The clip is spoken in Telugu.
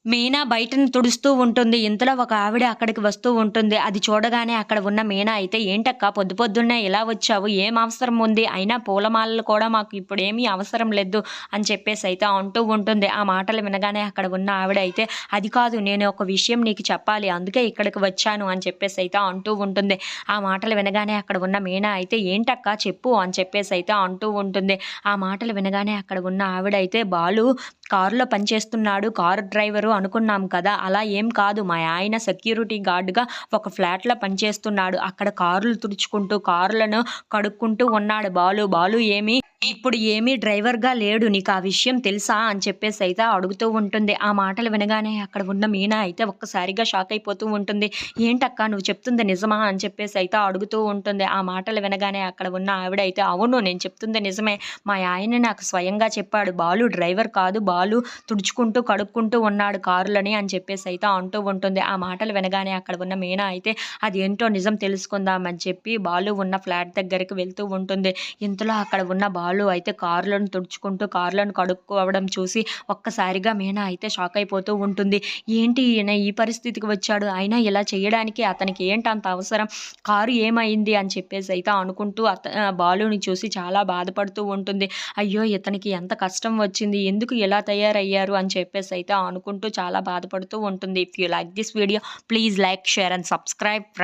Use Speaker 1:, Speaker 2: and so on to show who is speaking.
Speaker 1: మీనా బయటను తుడుస్తూ ఉంటుంది. ఇంతలో ఒక ఆవిడ అక్కడికి వస్తూ ఉంటుంది. అది చూడగానే అక్కడ ఉన్న మీనా అయితే, "ఏంటక్కా పొద్దు పొద్దున్నే ఇలా వచ్చావు? ఏం అవసరం ఉంది? అయినా పూలమాలలు కూడా మాకు ఇప్పుడేమీ అవసరం లేదు" అని చెప్పేసైతే అంటూ ఉంటుంది. ఆ మాటలు వినగానే అక్కడ ఉన్న ఆవిడ అయితే, "అది కాదు, నేను ఒక విషయం నీకు చెప్పాలి. అందుకే ఇక్కడికి వచ్చాను" అని చెప్పేసైతే అంటూ ఉంటుంది. ఆ మాటలు వినగానే అక్కడ ఉన్న మీనా అయితే, "ఏంటక్కా చెప్పు" అని చెప్పేసైతే అంటూ ఉంటుంది. ఆ మాటలు వినగానే అక్కడ ఉన్న ఆవిడ అయితే, "బాలు కారులో పనిచేస్తున్నాడు. కారు డ్రైవరు అనుకున్నాం కదా! అలా ఏం కాదు. మా ఆయన సెక్యూరిటీ గార్డ్‌గా ఒక ఫ్లాట్‌లో పనిచేస్తున్నాడు. అక్కడ కార్లు తుడుచుకుంటూ, కార్లను కడుక్కుంటూ ఉన్నాడు బాలు. బాలు ఇప్పుడు ఏమీ డ్రైవర్‌గా లేడు. నీకా విషయం తెలుసా?" అని చెప్పేసైతే అడుగుతూ ఉంటుంది. ఆ మాటలు వినగానే అక్కడ ఉన్న మీనా అయితే ఒక్కసారిగా షాక్ అయిపోతూ ఉంటుంది. "ఏంటక్కా నువ్వు చెప్తుంది నిజమా?" అని చెప్పేసైతే అడుగుతూ ఉంటుంది. ఆ మాటలు వినగానే అక్కడ ఉన్న ఆవిడ అయితే, "అవును, నేను చెప్తుంది నిజమే. మా ఆయన నాకు స్వయంగా చెప్పాడు. బాలు డ్రైవర్ కాదు. బాలు తుడుచుకుంటూ, కడుక్కుంటూ ఉన్నాడు కారులని" అని చెప్పేసైతే అంటూ ఉంటుంది. ఆ మాటలు వినగానే అక్కడ ఉన్న మీనా అయితే, అదేంటో నిజం తెలుసుకుందాం అని చెప్పి బాలు ఉన్న ఫ్లాట్ దగ్గరికి వెళ్తూ ఉంటుంది. ఇంతలో అక్కడ ఉన్న బాలు అయితే కార్లను తుడుచుకుంటూ, కార్లను కడుక్కోవడం చూసి ఒక్కసారిగా మీనా అయితే షాక్ అయిపోతూ ఉంటుంది. ఏంటి ఈయన ఈ పరిస్థితికి వచ్చాడు? అయినా ఇలా చేయడానికి అతనికి ఏంటంత అవసరం? కారు ఏమైంది? అని చెప్పేసైతే అనుకుంటూ బాలుని చూసి చాలా బాధపడుతూ ఉంటుంది. అయ్యో! ఇతనికి ఎంత కష్టం వచ్చింది? ఎందుకు ఇలా తయారయ్యారు? అని చెప్పేసైతే అనుకుంటూ చాలా బాధపడుతూ ఉంటుంది. If you like this video, please like, share and subscribe friends.